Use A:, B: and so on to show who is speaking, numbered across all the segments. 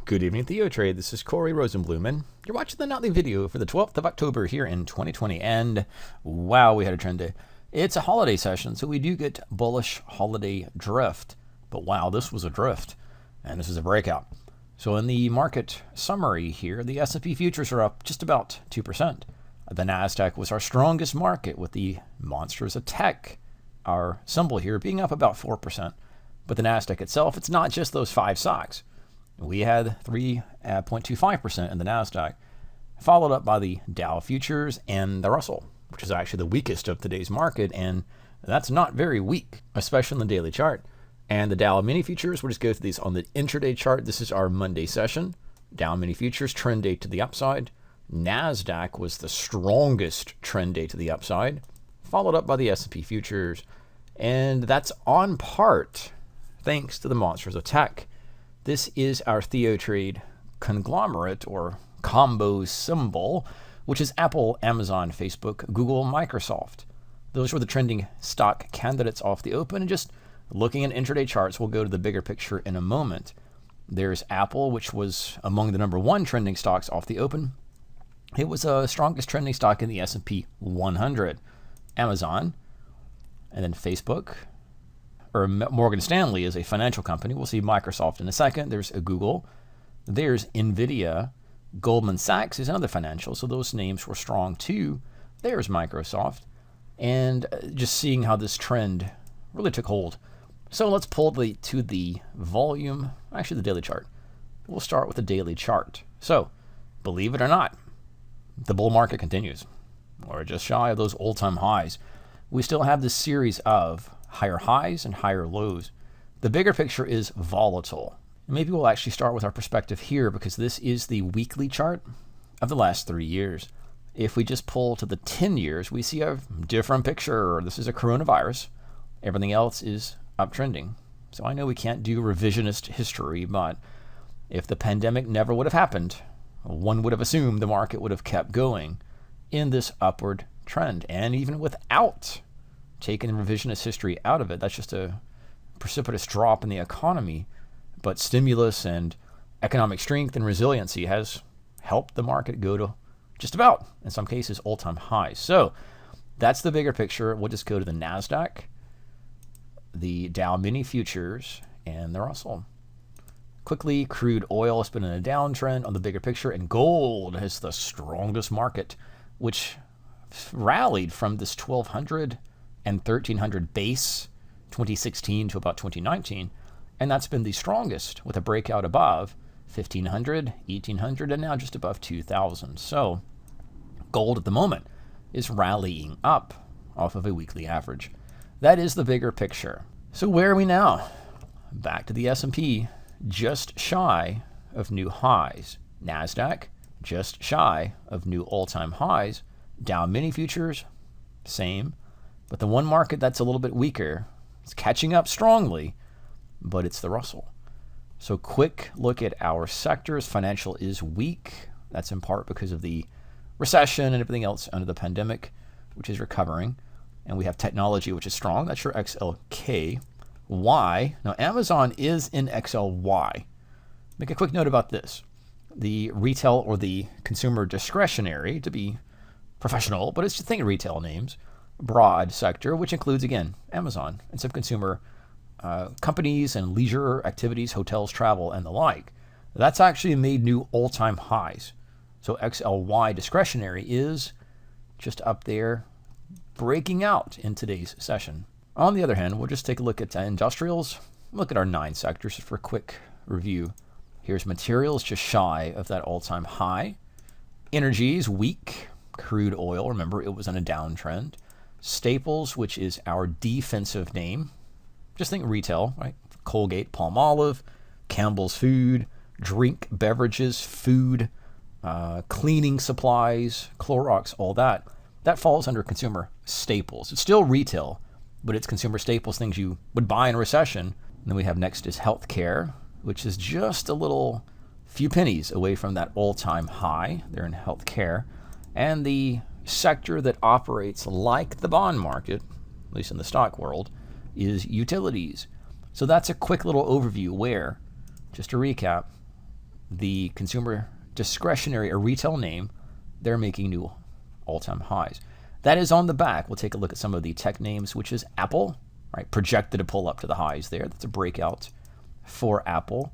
A: Good evening, TheoTrade. This is Corey Rosenblum, and you're watching the nightly video for the 12th of October here in 2020. And wow, we had a trend day. It's a holiday session, so we do get bullish holiday drift. But wow, this was a drift, and this is a breakout. So in the market summary here, the S&P futures are up just about 2%. The Nasdaq was our strongest market, with the monsters of tech, our symbol here, being up about 4%. But the Nasdaq itself, it's not just those five stocks. We had 3.25% in the Nasdaq, followed up by the Dow futures and the Russell, which is actually the weakest of today's market, and that's not very weak, especially in the daily chart. And the Dow mini futures, we'll just go through these on the intraday chart. This is our Monday session. Dow mini futures, trend day to the upside. Nasdaq was the strongest trend day to the upside, followed up by the S&P futures, and that's on part thanks to the monsters of tech. This is our TheoTrade conglomerate or combo symbol, which is Apple, Amazon, Facebook, Google, Microsoft. Those were the trending stock candidates off the open. And just looking at intraday charts, we'll go to the bigger picture in a moment. There's Apple, which was among the #1 trending stocks off the open. It was the strongest trending stock in the S&P 100. Amazon, and then Facebook, or Morgan Stanley is a financial company. We'll see Microsoft in a second. There's a Google. There's Nvidia. Goldman Sachs is another financial, so those names were strong too. There's Microsoft. And just seeing how this trend really took hold. So let's pull to the volume, actually the daily chart. We'll start with the daily chart. So, believe it or not, the bull market continues. We're just shy of those all-time highs. We still have this series of higher highs and higher lows. The bigger picture is volatile. Maybe we'll actually start with our perspective here, because this is the weekly chart of the last 3 years. If we just pull to the 10 years, we see a different picture. This is a coronavirus. Everything else is uptrending. So I know we can't do revisionist history, but if the pandemic never would have happened, one would have assumed the market would have kept going in this upward trend. And even without taking revisionist history out of it, that's just a precipitous drop in the economy. But stimulus and economic strength and resiliency has helped the market go to just about, in some cases, all-time highs. So that's the bigger picture. We'll just go to the Nasdaq, the Dow mini futures, and the Russell. Quickly, crude oil has been in a downtrend on the bigger picture, and gold is the strongest market, which rallied from this 1,200 and 1,300 base 2016 to about 2019, and that's been the strongest, with a breakout above 1,500, 1,800, and now just above 2,000. So gold at the moment is rallying up off of a weekly average. That is the bigger picture. So where are we now? Back to the S&P, just shy of new highs. Nasdaq, just shy of new all-time highs. Dow mini futures, same. But the one market that's a little bit weaker, it's catching up strongly, but it's the Russell. So quick look at our sectors. Financial is weak. That's in part because of the recession and everything else under the pandemic, which is recovering. And we have technology, which is strong. That's your XLK. Y. Now, Amazon is in XLY. Make a quick note about this. The retail or the consumer discretionary, to be professional, but it's just think of retail names, broad sector, which includes, again, Amazon and some consumer companies and leisure activities, hotels, travel, and the like. That's actually made new all-time highs. So XLY discretionary is just up there, breaking out in today's session. On the other hand, we'll just take a look at industrials. Look at our 9 sectors for a quick review. Here's materials, just shy of that all-time high. Energy is weak. Crude oil, remember, it was on a downtrend. Staples, which is our defensive name. Just think retail, right? Colgate, Palmolive, Campbell's Food, drink, beverages, food, cleaning supplies, Clorox, all that. That falls under consumer staples. It's still retail, but it's consumer staples, things you would buy in a recession. And then we have next is healthcare, which is just a little few pennies away from that all-time high there in healthcare. And the sector that operates like the bond market, at least in the stock world, is utilities. So that's a quick little overview where, just to recap, the consumer discretionary or retail name, they're making new all-time highs. That is on the back. We'll take a look at some of the tech names, which is Apple, right? Projected to pull up to the highs there. That's a breakout for Apple.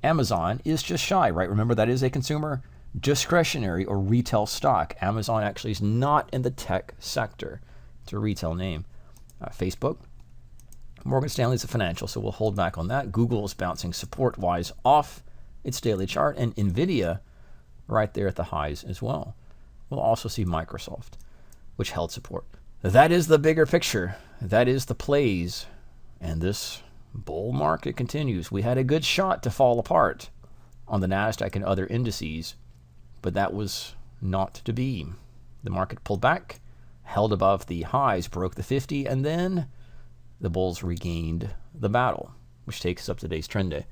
A: Amazon is just shy, right? Remember, that is a consumer discretionary or retail stock. Amazon actually is not in the tech sector. It's a retail name. Facebook. Morgan Stanley's a financial, so we'll hold back on that. Google is bouncing support-wise off its daily chart, and NVIDIA right there at the highs as well. We'll also see Microsoft, which held support. That is the bigger picture. That is the plays. And this bull market continues. We had a good shot to fall apart on the Nasdaq and other indices, but that was not to be. The market pulled back, held above the highs, broke the 50, and then the bulls regained the battle, which takes us up to today's trend day.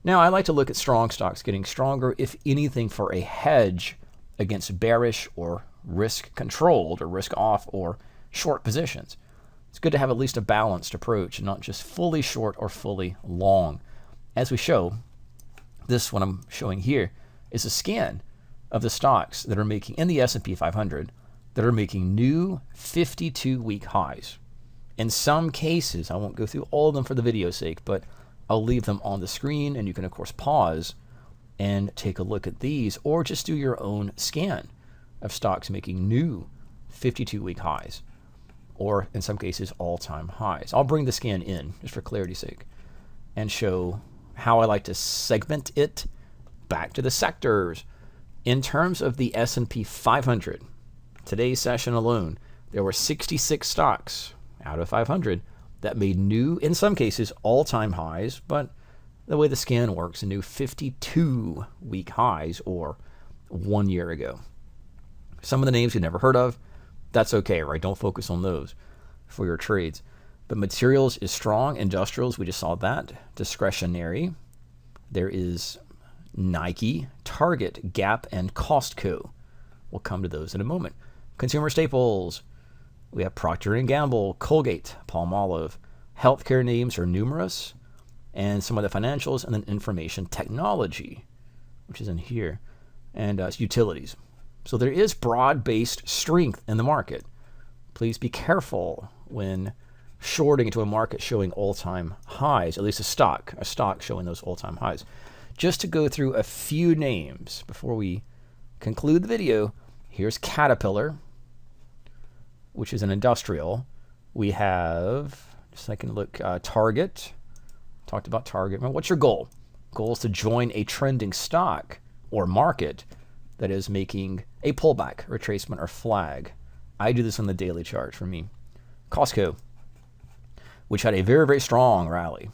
A: Now, I like to look at strong stocks getting stronger, if anything, for a hedge against bearish or risk-controlled or risk-off or short positions. It's good to have at least a balanced approach and not just fully short or fully long. As we show, this what I'm showing here is a scan of the stocks that are making, in the S&P 500, that are making new 52-week highs. In some cases, I won't go through all of them for the video's sake, but I'll leave them on the screen, and you can, of course, pause and take a look at these, or just do your own scan of stocks making new 52-week highs, or in some cases, all-time highs. I'll bring the scan in, just for clarity's sake, and show how I like to segment it back to the sectors. In terms of the S&P 500, today's session alone, there were 66 stocks out of 500 that made new, in some cases, all-time highs, but the way the scan works, a new 52-week highs, or 1 year ago. Some of the names you never heard of, that's okay, right? Don't focus on those for your trades. But materials is strong. Industrials, we just saw that. Discretionary. There is Nike, Target, Gap, and Costco. We'll come to those in a moment. Consumer staples. We have Procter & Gamble, Colgate, Palmolive. Healthcare names are numerous. And some of the financials, and then information technology, which is in here. And utilities. So there is broad-based strength in the market. Please be careful when shorting into a market showing all-time highs, at least a stock showing those all-time highs. Just to go through a few names before we conclude the video, here's Caterpillar, which is an industrial. We have, just I can look, Target. Talked about Target. Well, what's your goal? Goal is to join a trending stock or market that is making a pullback, retracement, or flag. I do this on the daily chart for me. Costco, which had a very, very strong rally,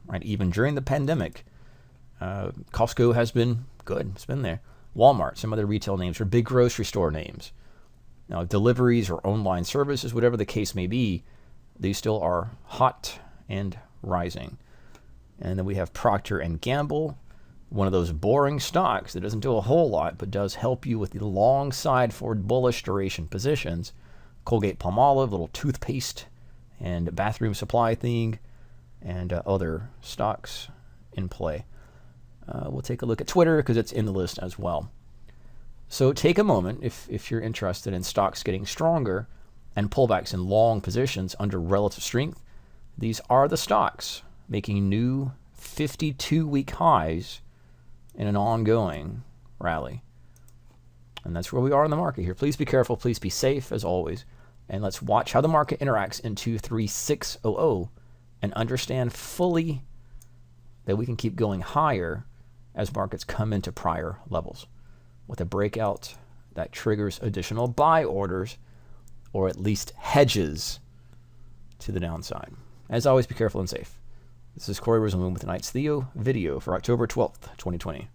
A: right? Even during the pandemic, Costco has been good. It's been there. Walmart, some other retail names, or big grocery store names. Now, deliveries or online services, whatever the case may be, these still are hot and rising. And then we have Procter & Gamble, one of those boring stocks that doesn't do a whole lot, but does help you with the long side forward bullish duration positions. Colgate Palmolive, little toothpaste and bathroom supply thing, and other stocks in play. We'll take a look at Twitter because it's in the list as well. So take a moment if you're interested in stocks getting stronger and pullbacks in long positions under relative strength. These are the stocks making new 52-week highs in an ongoing rally. And that's where we are in the market here. Please be careful. Please be safe as always. And let's watch how the market interacts in 23600 and understand fully that we can keep going higher as markets come into prior levels with a breakout that triggers additional buy orders or at least hedges to the downside. As always, be careful and safe. This is Corey Rosenblum with tonight's Theo video for October 12th, 2020.